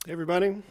Hey, everybody.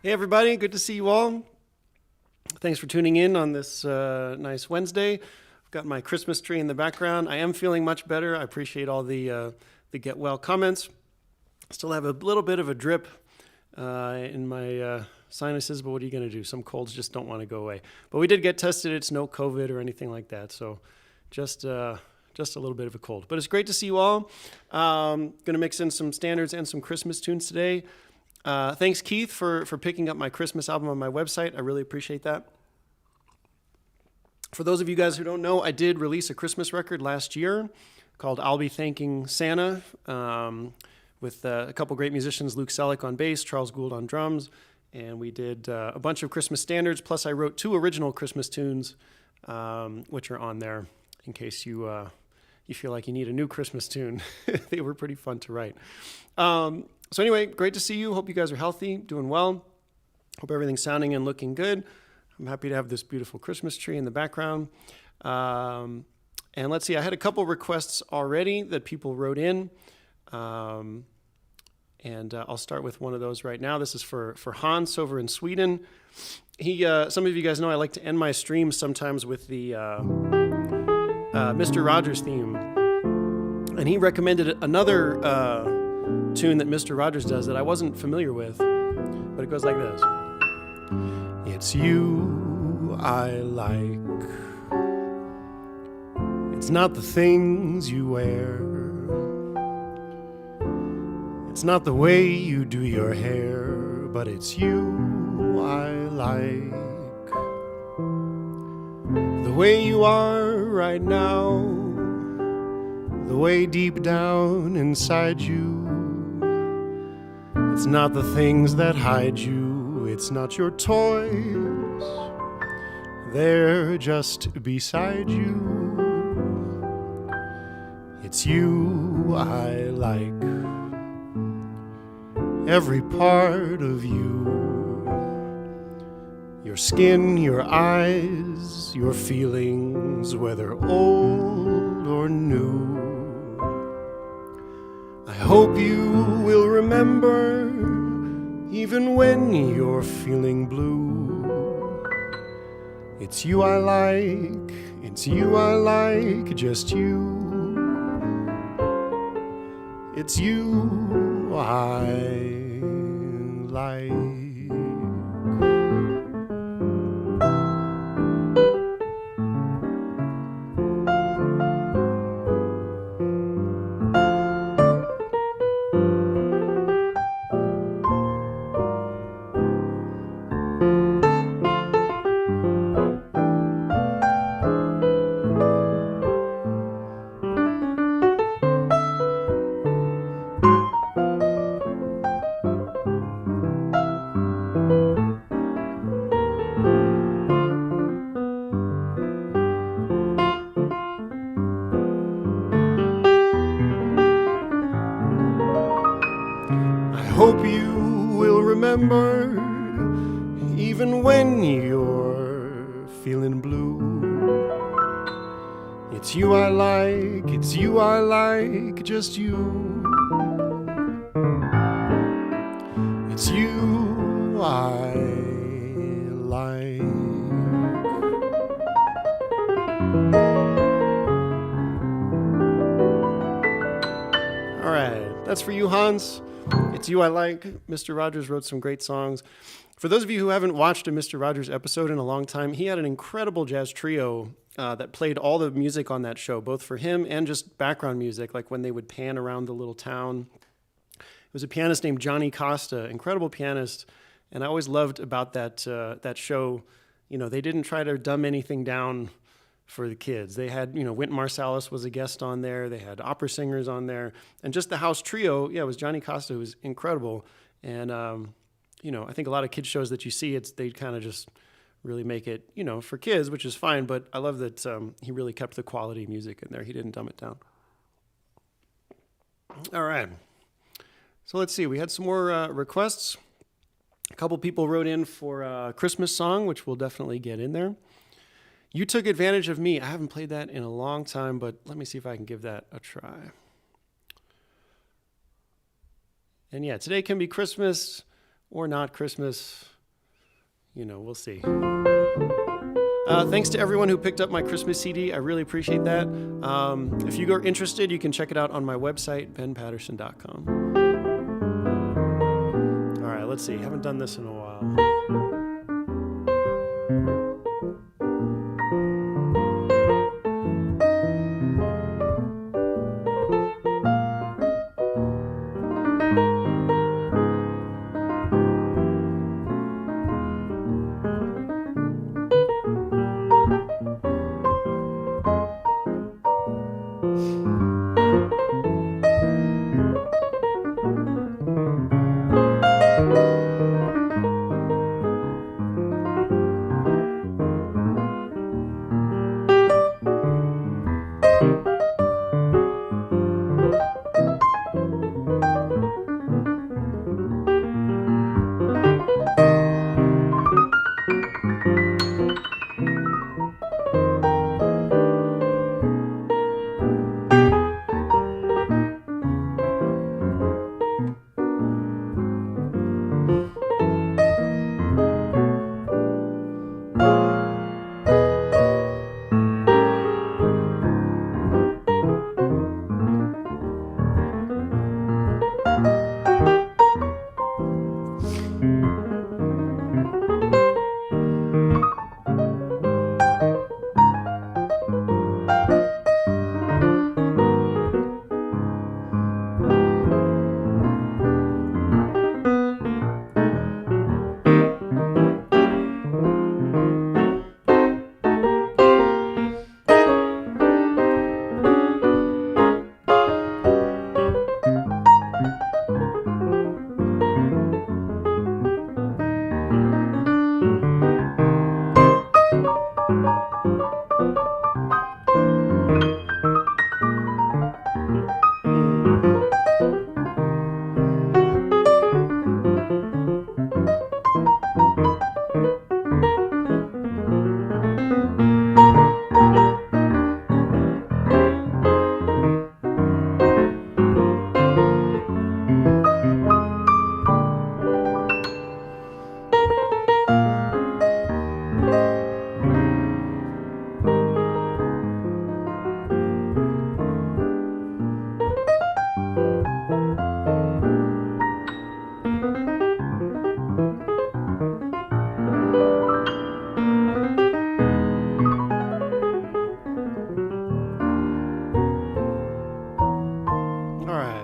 Hey, everybody. Good to see you all. Thanks for tuning in on this nice Wednesday. I've got my Christmas tree in the background. I am feeling much better. I appreciate all the get well comments. Still have a little bit of a drip in my sinuses, but what are you going to do? Some colds just don't want to go away. But we did get tested. It's no COVID or anything like that. So just just a little bit of a cold. But it's great to see you all. Going to mix in some standards and some Christmas tunes today. Thanks, Keith, for picking up my Christmas album on my website. I really appreciate that. For those of you guys who don't know, I did release a Christmas record last year called I'll Be Thanking Santa, with a couple great musicians, Luke Selleck on bass, Charles Gould on drums, and we did a bunch of Christmas standards, plus I wrote 2 original Christmas tunes, which are on there in case you feel like you need a new Christmas tune. They were pretty fun to write. So anyway, great to see you. Hope you guys are healthy, doing well. Hope everything's sounding and looking good. I'm happy to have this beautiful Christmas tree in the background. And let's see, I had a couple requests already that people wrote in. And I'll start with one of those right now. This is for Hans over in Sweden. Some of you guys know I like to end my streams sometimes with the Mr. Rogers theme. And he recommended another tune that Mr. Rogers does that I wasn't familiar with, but it goes like this. It's you I like. It's not the things you wear. It's not the way you do your hair, but it's you I like. The way you are right now, the way deep down inside you. It's not the things that hide you, it's not your toys, they're just beside you. It's you I like. Every part of you, your skin, your eyes, your feelings, whether old or new. I hope you will remember, even when you're feeling blue. It's you I like, it's you I like, just you. It's you I like. Hope you will remember, even when you're feeling blue. It's you I like, it's you I like, just you. It's you I like. All right, that's for you, Hans. It's you I like. Mr. Rogers wrote some great songs. For those of you who haven't watched a Mr. Rogers episode in a long time, he had an incredible jazz trio that played all the music on that show, both for him and just background music, like when they would pan around the little town. It was a pianist named Johnny Costa, incredible pianist, and I always loved about that show. You know, they didn't try to dumb anything down for the kids. They had, Wynton Marsalis was a guest on there. They had opera singers on there. And just the house trio, it was Johnny Costa, who was incredible. And, I think a lot of kids shows that you see, they kind of just really make it, for kids, which is fine. But I love that he really kept the quality music in there. He didn't dumb it down. All right. So let's see. We had some more requests. A couple people wrote in for a Christmas song, which we'll definitely get in there. You Took Advantage of Me. I haven't played that in a long time, but let me see if I can give that a try. And yeah, today can be Christmas or not Christmas. We'll see. Thanks to everyone who picked up my Christmas CD. I really appreciate that. If you are interested, you can check it out on my website, benpaterson.com. All right, let's see. Haven't done this in a while.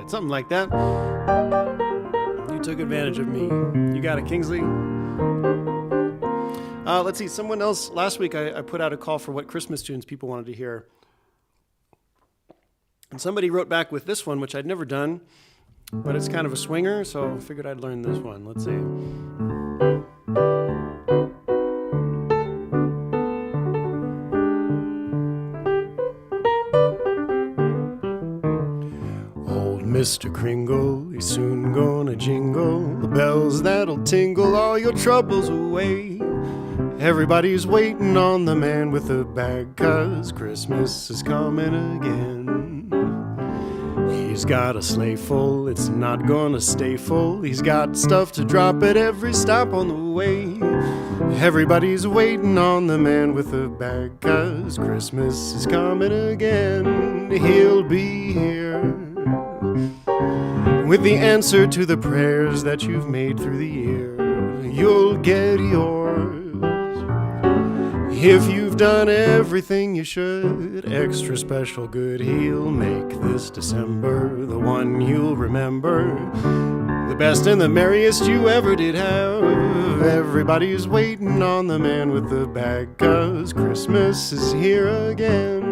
Something like that. You took advantage of me. You got it, Kingsley. Let's see. Someone else, last week I put out a call for what Christmas tunes people wanted to hear. And somebody wrote back with this one, which I'd never done, but it's kind of a swinger, so I figured I'd learn this one. Let's see. Mr. Kringle, he's soon gonna jingle the bells that'll tingle all your troubles away. Everybody's waiting on the man with the bag, 'cause Christmas is coming again. He's got a sleigh full, it's not gonna stay full. He's got stuff to drop at every stop on the way. Everybody's waiting on the man with the bag, 'cause Christmas is coming again. He'll be here with the answer to the prayers that you've made through the year. You'll get yours if you've done everything you should. Extra special good he'll make this December, the one you'll remember, the best and the merriest you ever did have. Everybody's waiting on the man with the bag, 'cause Christmas is here again.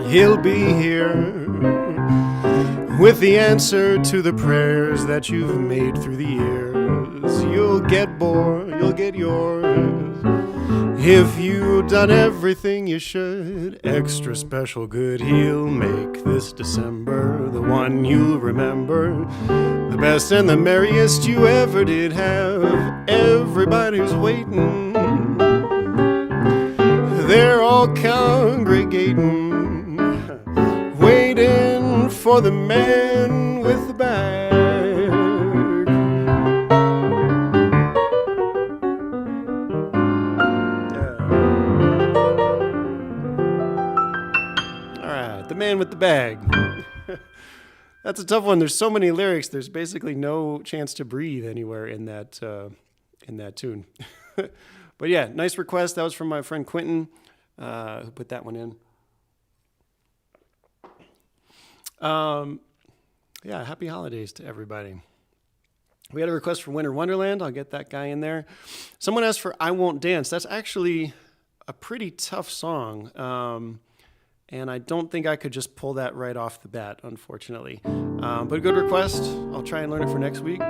He'll be here with the answer to the prayers that you've made through the years. You'll get bored, you'll get yours If you've done everything you should, extra special good he'll make this December the one you'll remember, the best and the merriest you ever did have. Everybody's waiting, they're all congregating, waiting for the man with the bag. The man with the bag. That's a tough one. There's so many lyrics. There's basically no chance to breathe anywhere in that tune. But yeah, nice request. That was from my friend Quentin, who put that one in. Yeah, happy holidays to everybody. We had a request for Winter Wonderland. I'll get that guy in there. Someone asked for I Won't Dance. That's actually a pretty tough song. And I don't think I could just pull that right off the bat, unfortunately. But a good request. I'll try and learn it for next week.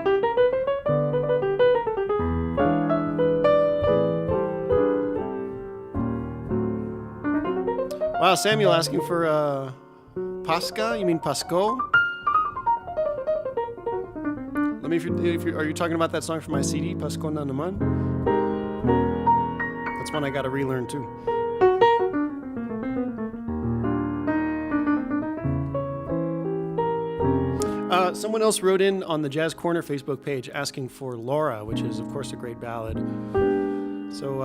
Wow, Samuel asking for Pasca? You mean Pasco? Let me, are you talking about that song from my CD, Pasco na naman? That's one I got to relearn too. Someone else wrote in on the JazzCorner Facebook page asking for Laura, which is, of course, a great ballad. So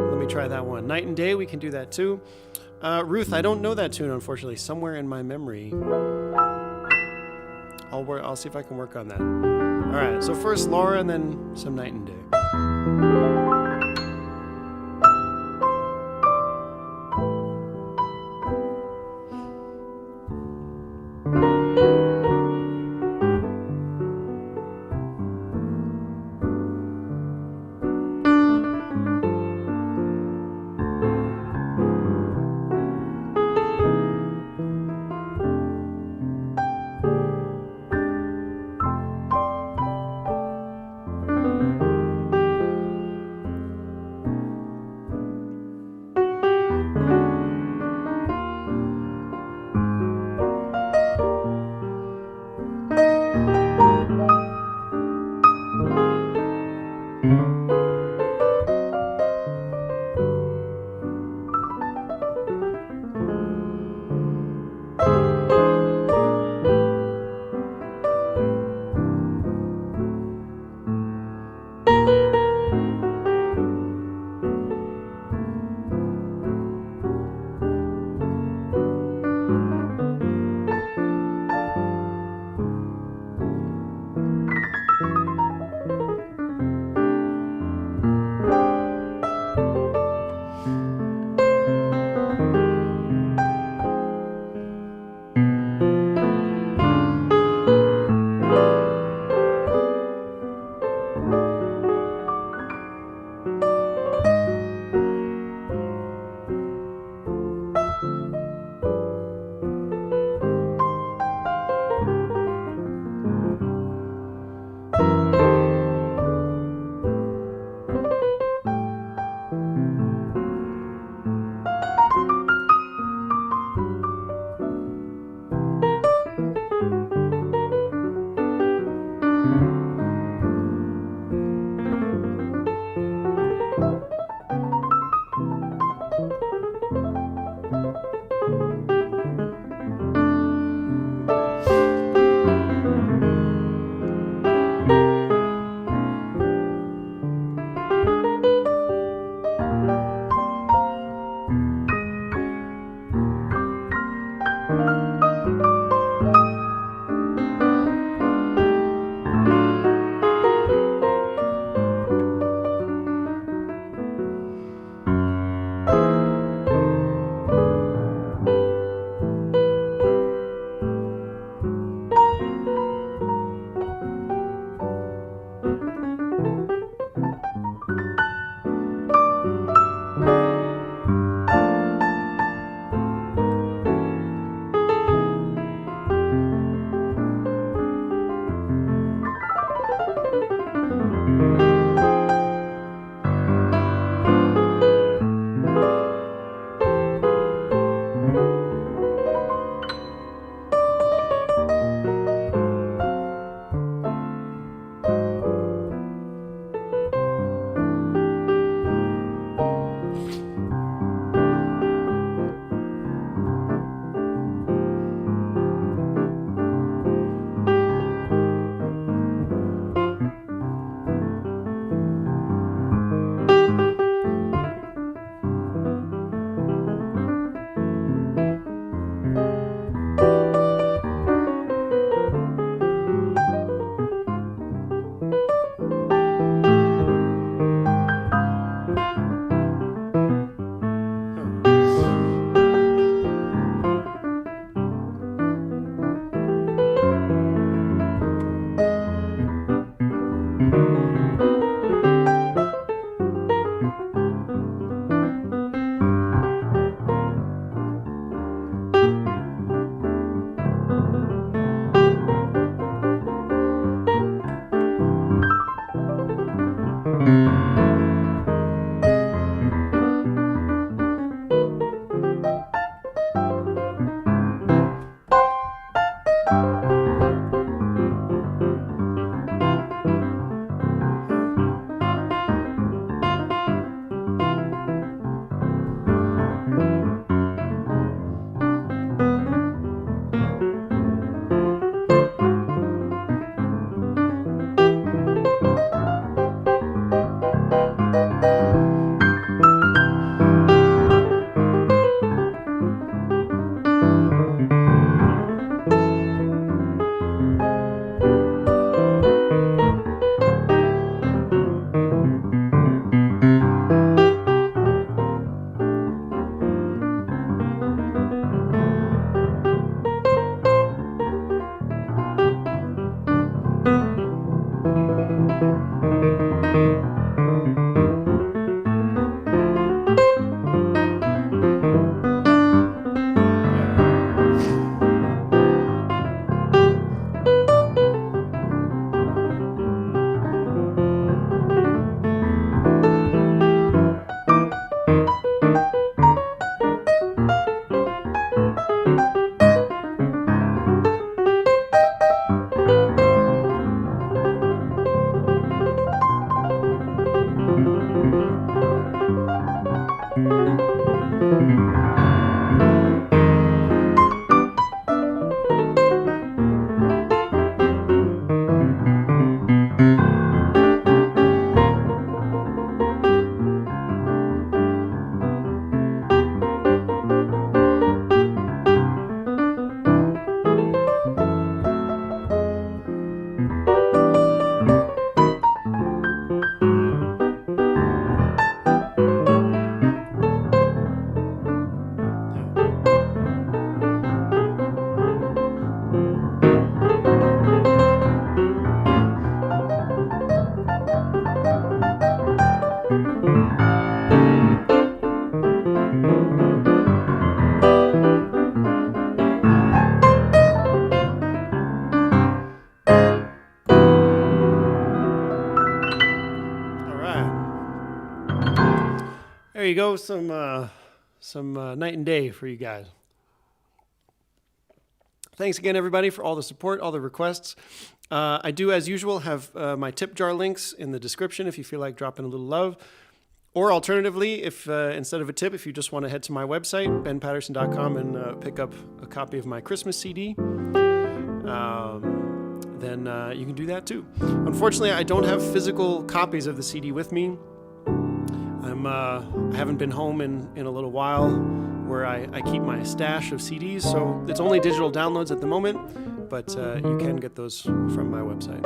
let me try that one. Night and Day, we can do that too. Ruth, I don't know that tune, unfortunately. Somewhere in my memory. I'll see if I can work on that. All right, so first Laura and then some Night and Day. you go. Some night and day for you guys. Thanks again, everybody, for all the support, all the requests. I do, as usual, have my tip jar links in the description if you feel like dropping a little love. Or alternatively, if instead of a tip, if you just want to head to my website, benpaterson.com, and pick up a copy of my Christmas CD, then you can do that too. Unfortunately, I don't have physical copies of the CD with me. I haven't been home in a little while where I keep my stash of CDs, so it's only digital downloads at the moment, but you can get those from my website.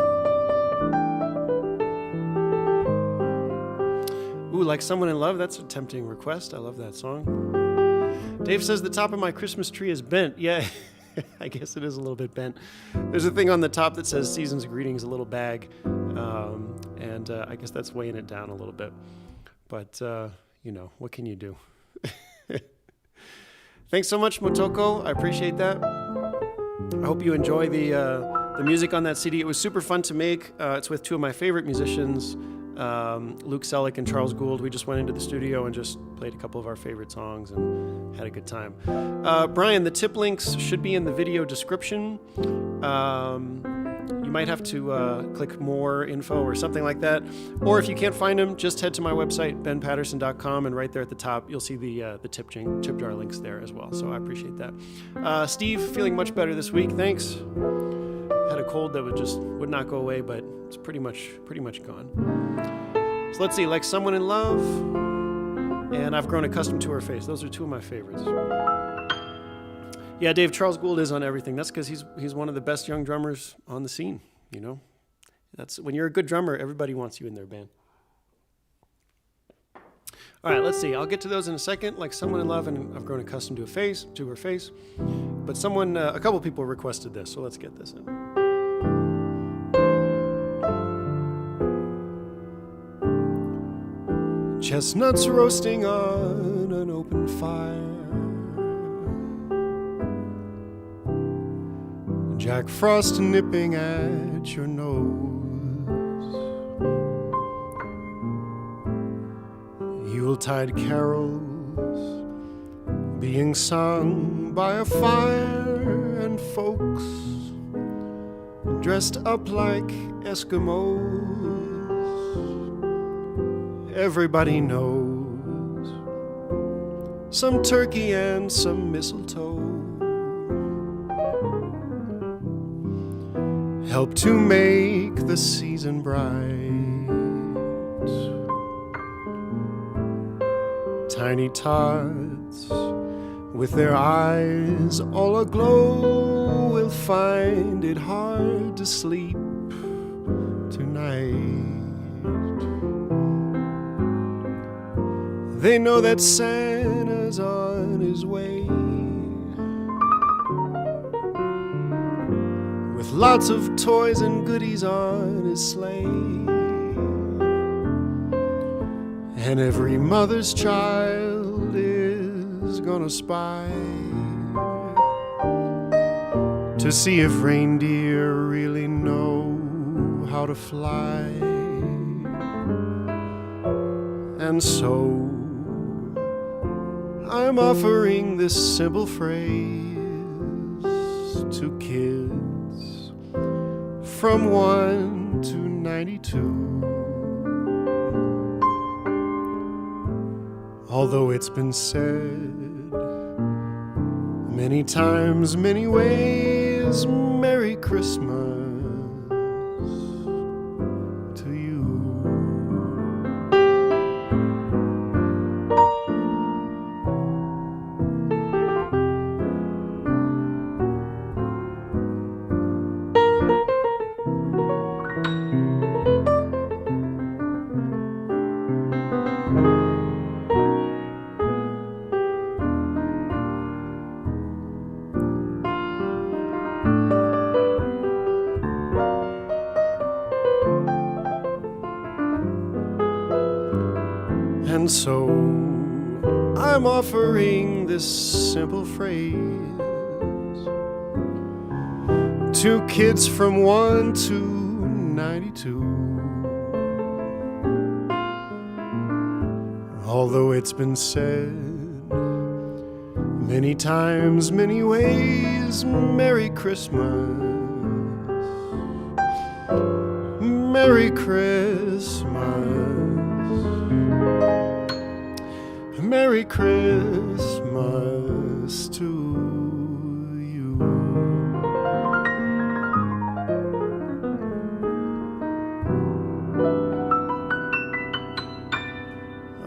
Ooh, Like Someone in Love, that's a tempting request. I love that song. Dave says the top of my Christmas tree is bent. Yeah, I guess it is a little bit bent. There's a thing on the top that says Season's Greetings, a little bag, and I guess that's weighing it down a little bit. But, what can you do? Thanks so much, Motoko. I appreciate that. I hope you enjoy the music on that CD. It was super fun to make. It's with two of my favorite musicians, Luke Selleck and Charles Gould. We just went into the studio and just played a couple of our favorite songs and had a good time. Brian, the tip links should be in the video description. You might have to click more info or something like that. Or if you can't find them, just head to my website, benpaterson.com, and right there at the top, you'll see the tip jar links there as well. So I appreciate that. Steve, feeling much better this week. Thanks. Had a cold that would not go away, but it's pretty much gone. So let's see, Like Someone in Love, and I've Grown Accustomed to Her Face. Those are two of my favorites. Yeah, Dave, Charles Gould is on everything. That's because he's one of the best young drummers on the scene, That's when you're a good drummer, everybody wants you in their band. All right, let's see. I'll get to those in a second. Like Someone in Love, and I've Grown Accustomed to Her Face. But a couple people requested this, so let's get this in. Chestnuts roasting on an open fire, Jack Frost nipping at your nose, Yuletide carols being sung by a fire, and folks dressed up like Eskimos. Everybody knows some turkey and some mistletoe help to make the season bright. Tiny tots with their eyes all aglow will find it hard to sleep tonight. They know that Santa's on his way with lots of toys and goodies on his sleigh, and every mother's child is gonna spy to see if reindeer really know how to fly. And so I'm offering this simple phrase to kids from 1 to 92. Although it's been said many times, many ways, Merry Christmas to you. And so I'm offering this simple phrase to kids from 1 to 92. Although it's been said many times, many ways, Merry Christmas, Merry Christmas, Merry Christmas to you.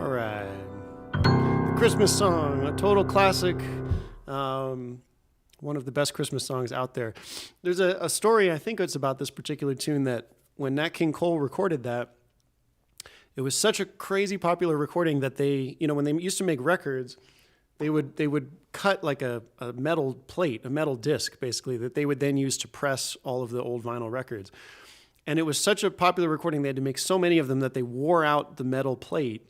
All right. The Christmas song, a total classic. One of the best Christmas songs out there. There's a story, I think it's about this particular tune, that when Nat King Cole recorded that, it was such a crazy popular recording that they, when they used to make records, they would cut like a metal plate, a metal disc, basically, that they would then use to press all of the old vinyl records. And it was such a popular recording, they had to make so many of them that they wore out the metal plate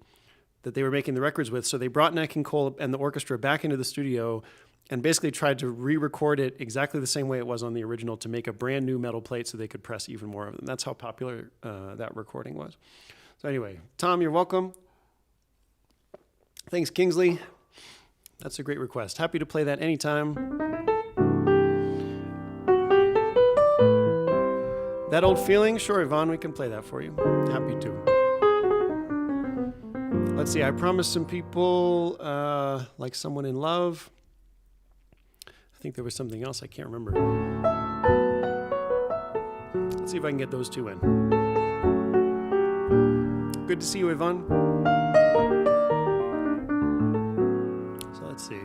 that they were making the records with. So they brought Nat King Cole and the orchestra back into the studio and basically tried to re-record it exactly the same way it was on the original to make a brand new metal plate so they could press even more of them. That's how popular that recording was. So anyway, Tom, you're welcome. Thanks, Kingsley. That's a great request. Happy to play that anytime. That Old Feeling? Sure, Yvonne, we can play that for you. Happy to. Let's see, I promised some people, like Someone in Love. I think there was something else, I can't remember. Let's see if I can get those two in. Good to see you, Yvonne. So let's see.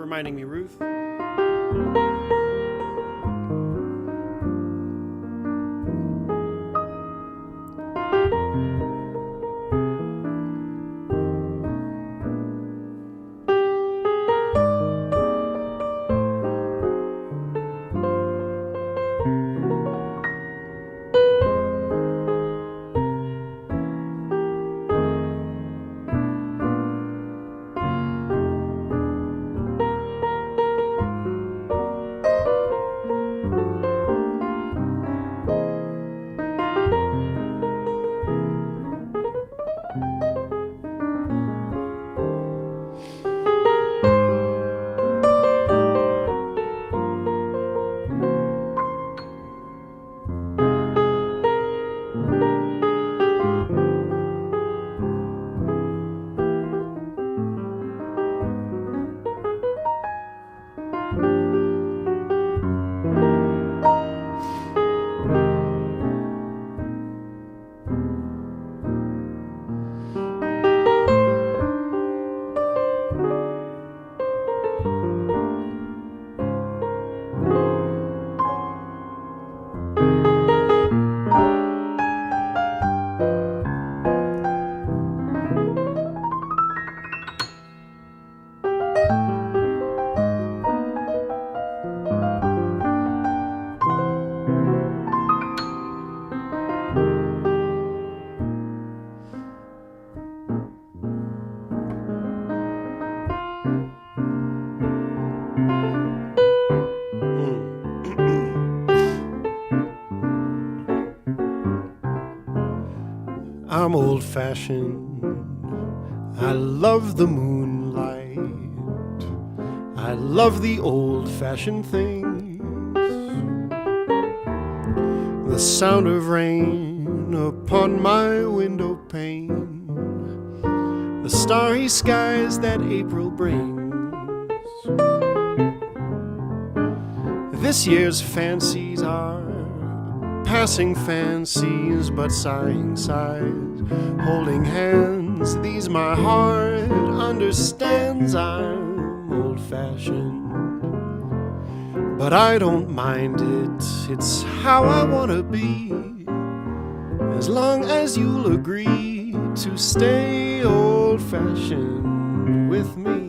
reminding me, Ruth. old-fashioned. I love the moonlight. I love the old-fashioned things. The sound of rain upon my window pane. The starry skies that April brings. This year's fancies are passing fancies, but sighing sighs, holding hands. These my heart understands. I'm old-fashioned, but I don't mind it. It's how I want to be, as long as you'll agree to stay old-fashioned with me.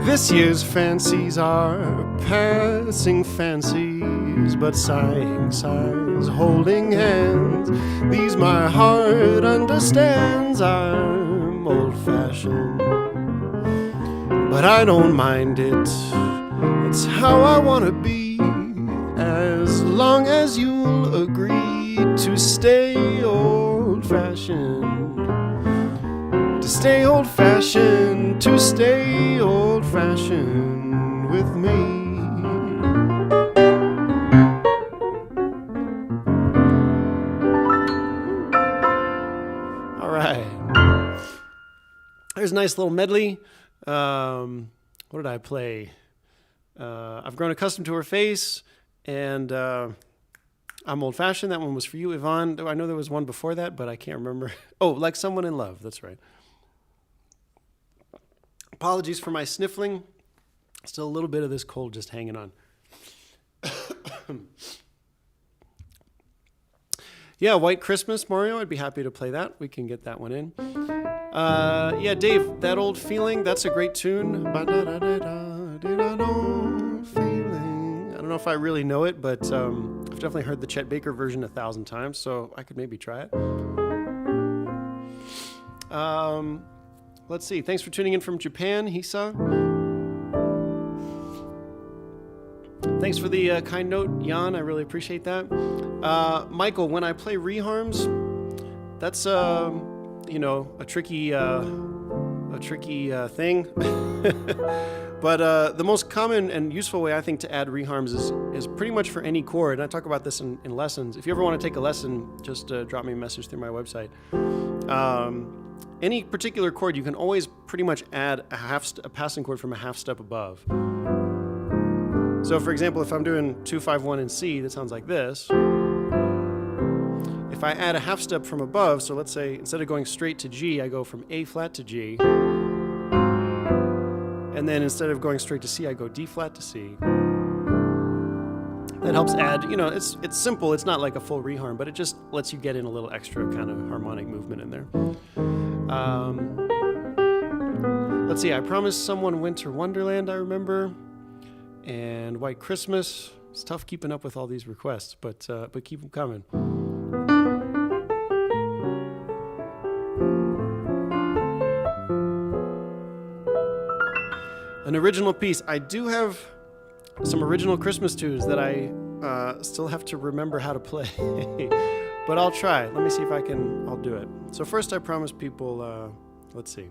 This year's fancies are passing fancies, but sighing sighs, holding hands. These my heart understands. I'm old-fashioned, but I don't mind it. It's how I want to be, as long as you'll agree to stay old-fashioned. To stay old-fashioned, to stay old-fashioned with me. All right. There's a nice little medley. What did I play? I've Grown Accustomed to Her Face, and I'm Old-Fashioned. That one was for you, Yvonne. I know there was one before that, but I can't remember. Oh, Like Someone in Love. That's right. Apologies for my sniffling. Still a little bit of this cold just hanging on. Yeah, White Christmas, Mario. I'd be happy to play that. We can get that one in. Yeah, Dave, That Old Feeling. That's a great tune. I don't know if I really know it, but I've definitely heard the Chet Baker version 1,000 times, so I could maybe try it. Let's see. Thanks for tuning in from Japan, Hisa. Thanks for the kind note, Jan. I really appreciate that. Michael, when I play reharms, that's a tricky thing. But the most common and useful way I think to add reharms is pretty much for any chord. And I talk about this in lessons. If you ever want to take a lesson, just drop me a message through my website. Any particular chord, you can always pretty much add a passing chord from a half step above. So for example, if I'm doing 2-5-1 in C, that sounds like this. If I add a half step from above, so let's say instead of going straight to G, I go from A flat to G. And then instead of going straight to C, I go D flat to C. that helps add, it's simple. It's not like a full reharm, but it just lets you get in a little extra kind of harmonic movement in there. Let's see. I Promised Someone Winter Wonderland, I remember, and White Christmas. It's tough keeping up with all these requests, but keep them coming. An original piece. I do have some original Christmas tunes that I still have to remember how to play, but I'll try. Let me see if I'll do it. So first I promised people, let's see.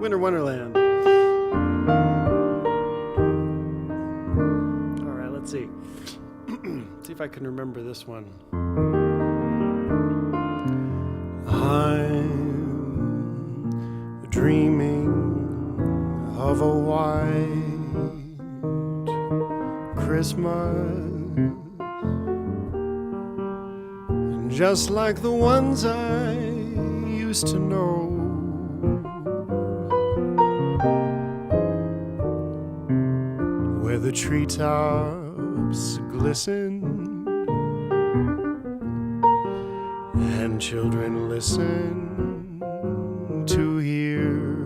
Winter Wonderland. All right, let's see. See if I can remember this one. I'm dreaming of a white Christmas, just like the ones I used to know. Where the treetops glisten and children listen to hear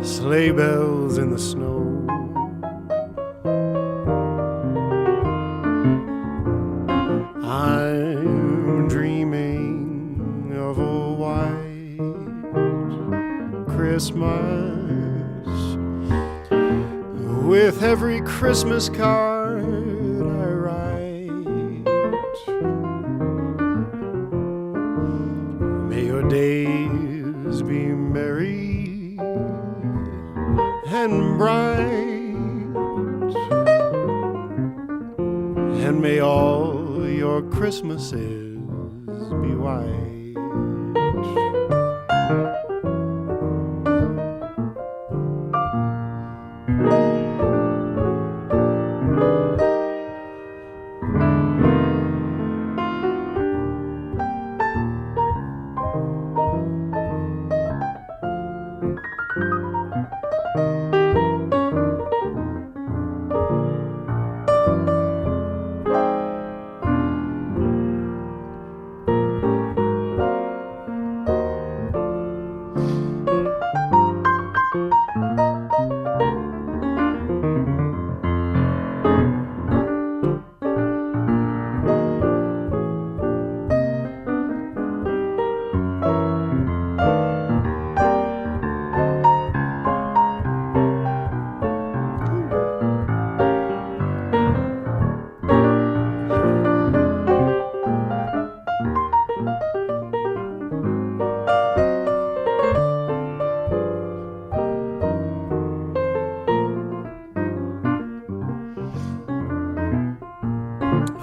sleigh bells in the snow. I'm dreaming of a white Christmas, with every Christmas card I write. May your days be merry and bright, and may all your Christmases be white.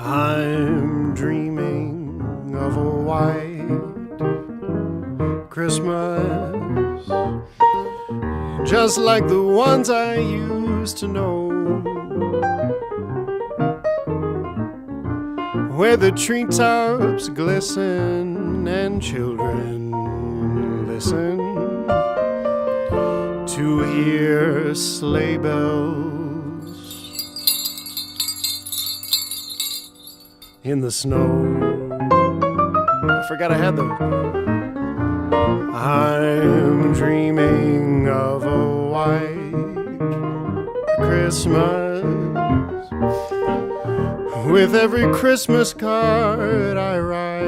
I'm dreaming of a white Christmas, just like the ones I used to know, where the treetops glisten and children listen to hear sleigh bells in the snow. I forgot I had those. I'm dreaming of a white Christmas, with every Christmas card I write.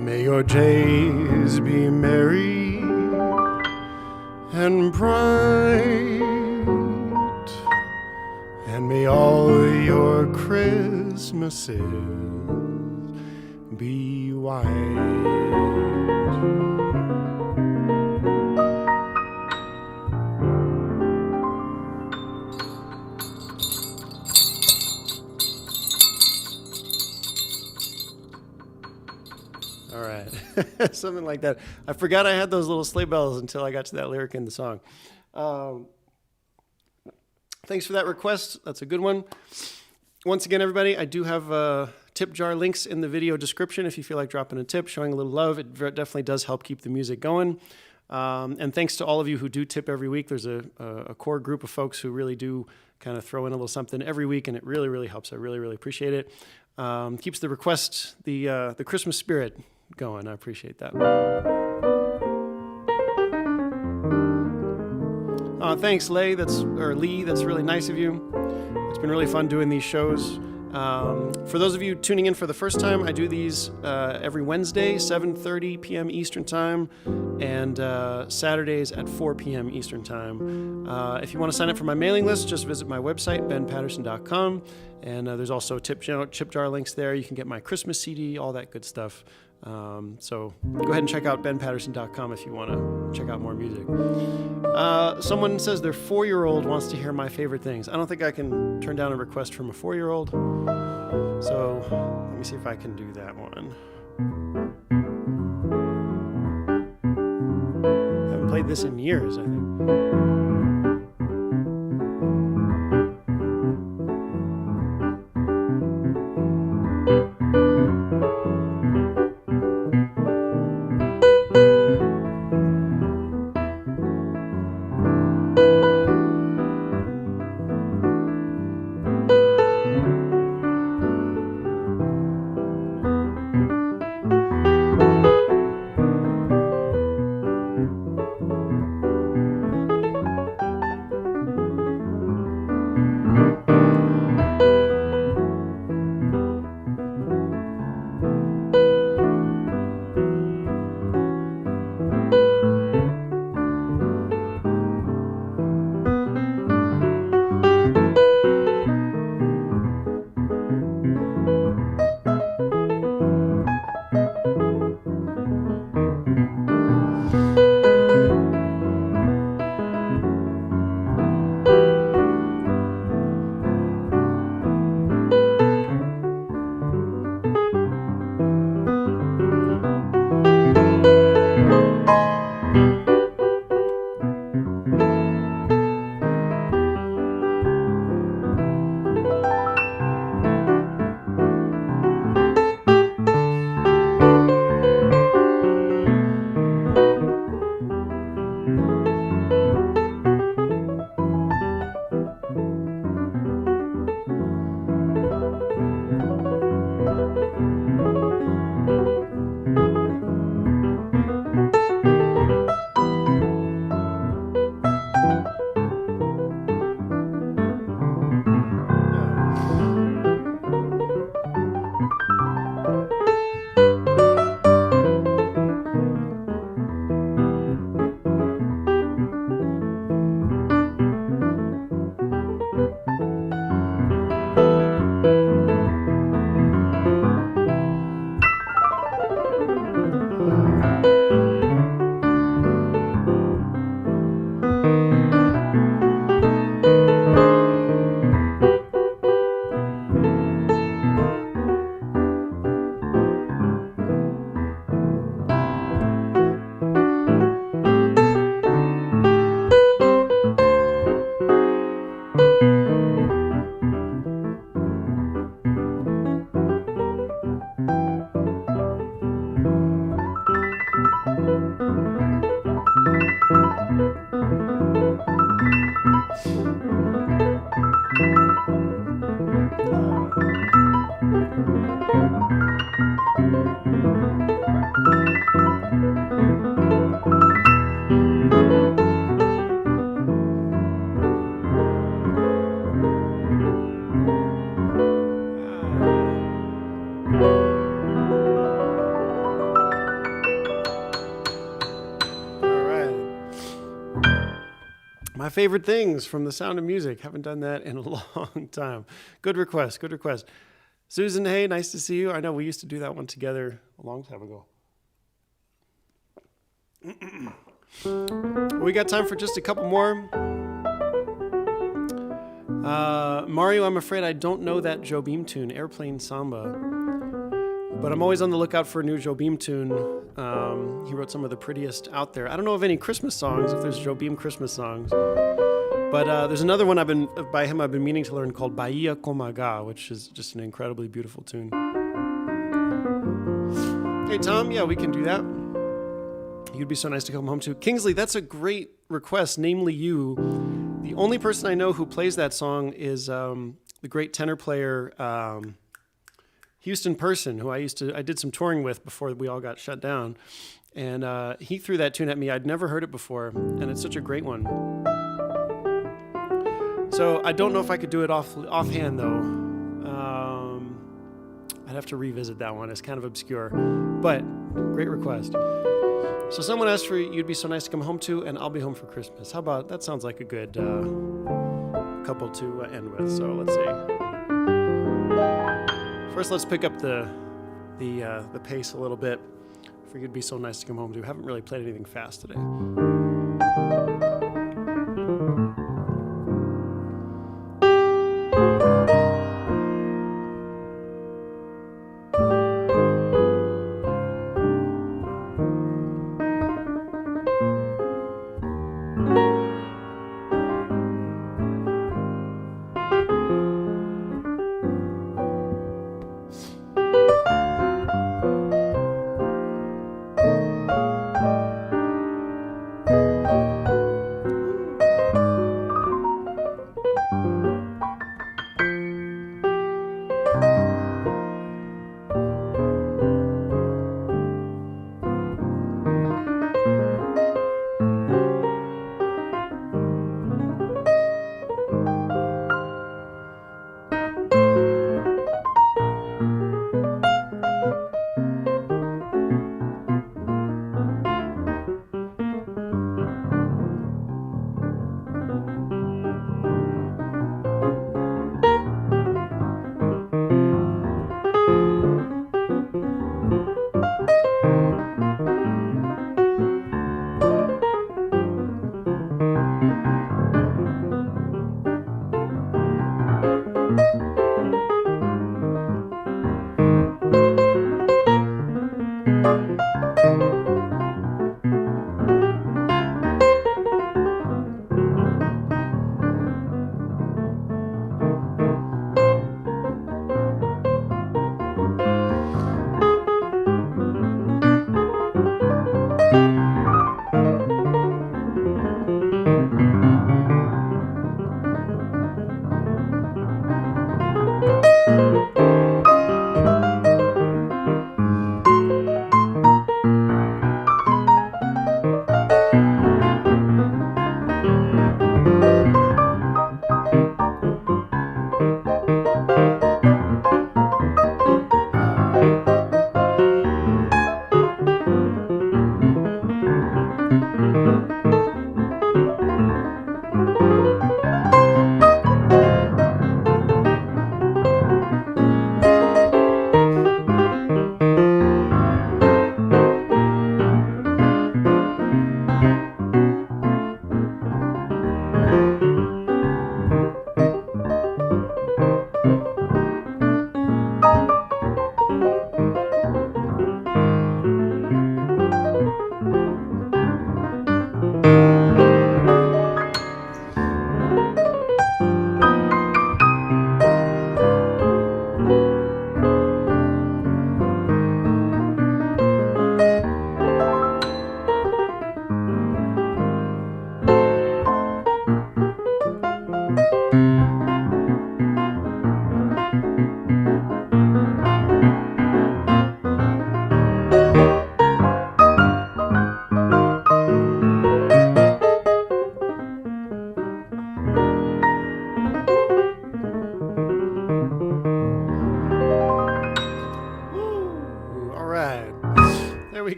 May your days be merry and bright, and may all your Christmases be white. All right. Something like that. I forgot I had those little sleigh bells until I got to that lyric in the song. Thanks for that request. That's a good one. Once again, everybody, I do have tip jar links in the video description if you feel like dropping a tip, showing a little love. It definitely does help keep the music going. And thanks to all of you who do tip every week. There's a core group of folks who really do kind of throw in a little something every week, and it really, really helps. I really, really appreciate it. Keeps the request, the Christmas spirit going. I appreciate that. Thanks, Lee. That's really nice of you. It's been really fun doing these shows. For those of you tuning in for the first time, I do these every Wednesday, 7:30 p.m. Eastern Time, and Saturdays at 4 p.m. Eastern Time. If you want to sign up for my mailing list, just visit my website, benpaterson.com, and there's also tip jar links there. You can get my Christmas CD, all that good stuff. So go ahead and check out benpaterson.com if you want to check out more music. Someone says their 4-year-old wants to hear my favorite things. I don't think I can turn down a request from a 4-year-old. So let me see if I can do that one. I haven't played this in years, I think. favorite things from The Sound of Music. Haven't done that in a long time. Good request. Susan, hey, nice to see you. I know we used to do that one together a long time ago. We got time for just a couple more. Mario, I'm afraid I don't know that Jobim tune, Airplane Samba. But I'm always on the lookout for a new Jobim tune. He wrote some of the prettiest out there. I don't know of any Christmas songs, if there's Jobim Christmas songs. But there's another one I've been meaning to learn called Bahia Comaga, which is just an incredibly beautiful tune. Hey, Tom, yeah, we can do that. You'd be so nice to come home to. Kingsley, that's a great request, namely you. The only person I know who plays that song is the great tenor player Houston Person, who I did some touring with before we all got shut down. And he threw that tune at me. I'd never heard it before, and it's such a great one. So I don't know if I could do it offhand, though. I'd have to revisit that one. It's kind of obscure, but great request. So someone asked for You'd Be So Nice to Come Home To, and I'll Be Home for Christmas. How about that? Sounds like a good couple to end with. So let's see. First, let's pick up the pace a little bit for You'd Be So Nice to Come Home To. Haven't really played anything fast today.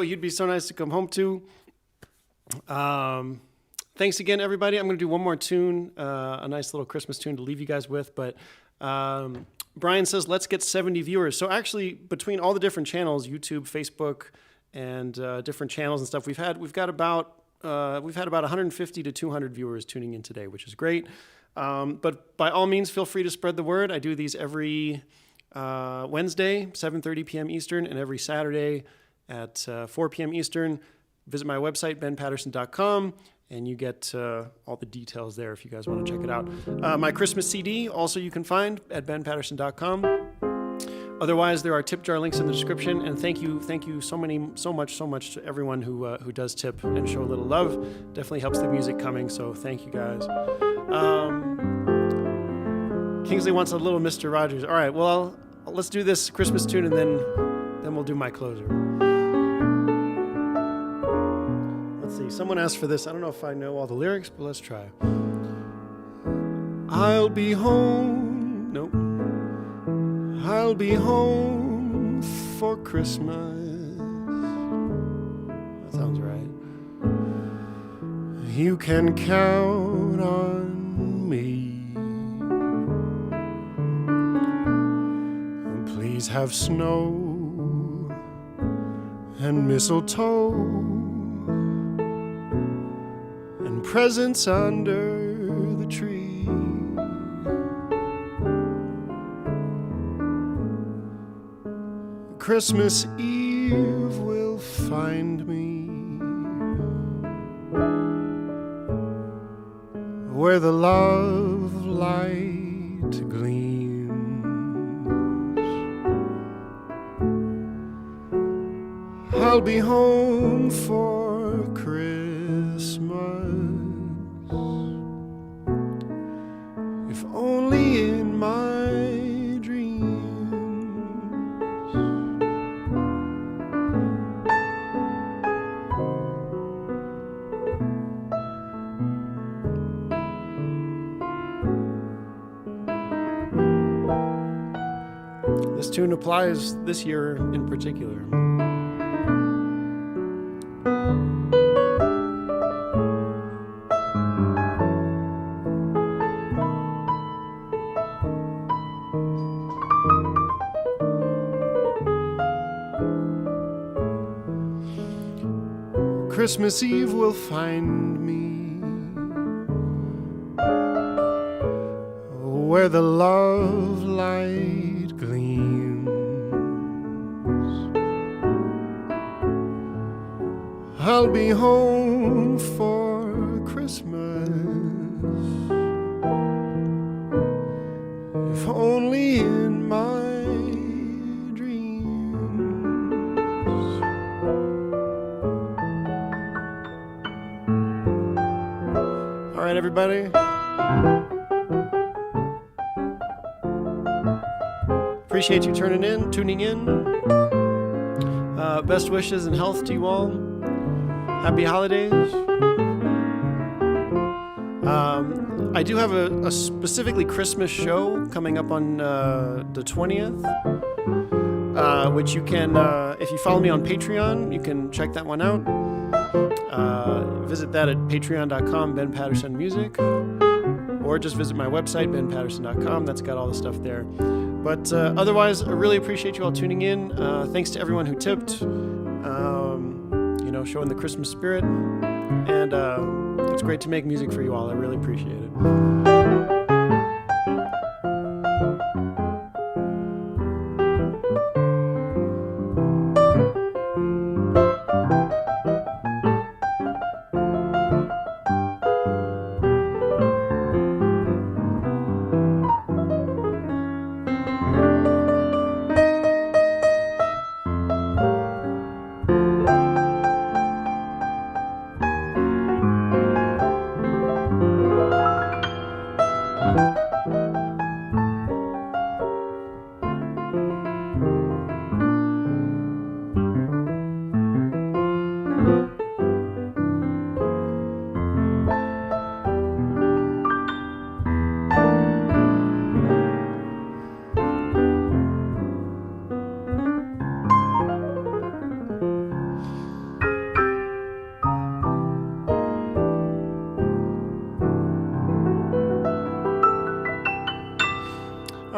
You'd Be So Nice to Come Home To. Thanks again, everybody. I'm going to do one more tune, a nice little Christmas tune to leave you guys with. But Brian says, let's get 70 viewers. So actually, between all the different channels, YouTube, Facebook, and different channels and stuff, we've had about 150 to 200 viewers tuning in today, which is great. But by all means, feel free to spread the word. I do these every Wednesday, 7:30 p.m. Eastern, and every Saturday at 4 p.m. Eastern. Visit my website, benpaterson.com, and you get all the details there if you guys want to check it out. My Christmas CD also you can find at benpaterson.com. Otherwise, there are tip jar links in the description. And thank you so much to everyone who does tip and show a little love. Definitely helps the music coming. So thank you guys. Kingsley wants a little Mr. Rogers. All right, well, let's do this Christmas tune and then we'll do my closer. Let's see. Someone asked for this. I don't know if I know all the lyrics, but let's try. I'll be home. Nope. I'll be home for Christmas. That sounds right. You can count on me. Please have snow and mistletoe and presents under the tree. Christmas Eve will find me where the love light gleams. I'll be home for Christmas, if only in my dreams. This tune applies this year in particular. Christmas Eve will find me where the love light gleams. I'll be home for Christmas, if only in my everybody. Appreciate you tuning in. Best wishes and health to you all. Happy holidays. I do have a specifically Christmas show coming up on the 20th, which you can, if you follow me on Patreon, you can check that one out. Visit that at patreon.com, Ben Paterson Music, or just visit my website, benpaterson.com. That's got all the stuff there. But otherwise, I really appreciate you all tuning in. Thanks to everyone who tipped, showing the Christmas spirit. And it's great to make music for you all. I really appreciate it.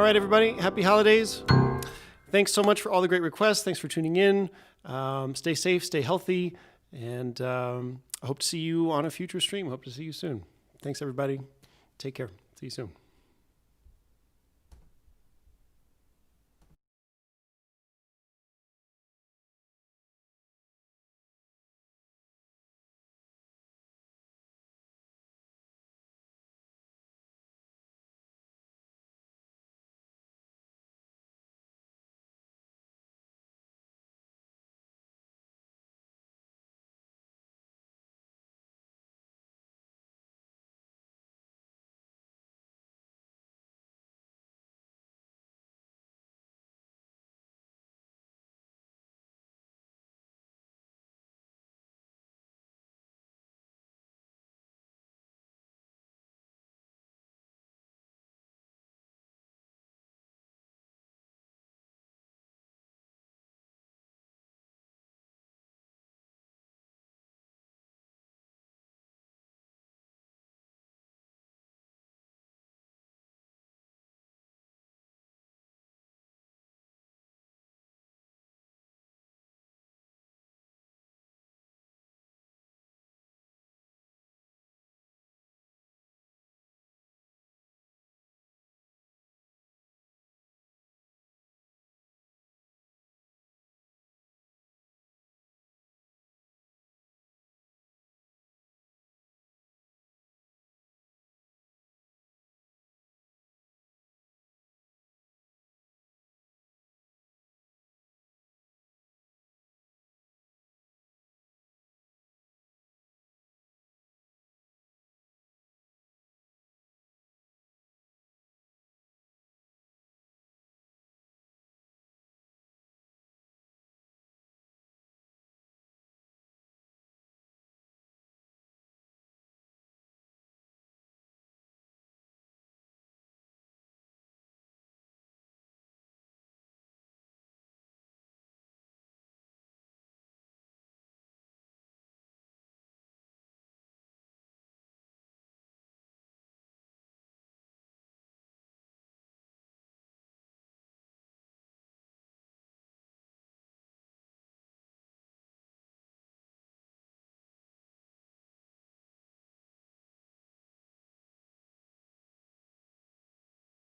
right, everybody. Happy holidays. Thanks so much for all the great requests. Thanks for tuning in. Stay safe, stay healthy, and I hope to see you on a future stream. Hope to see you soon. Thanks, everybody. Take care. See you soon.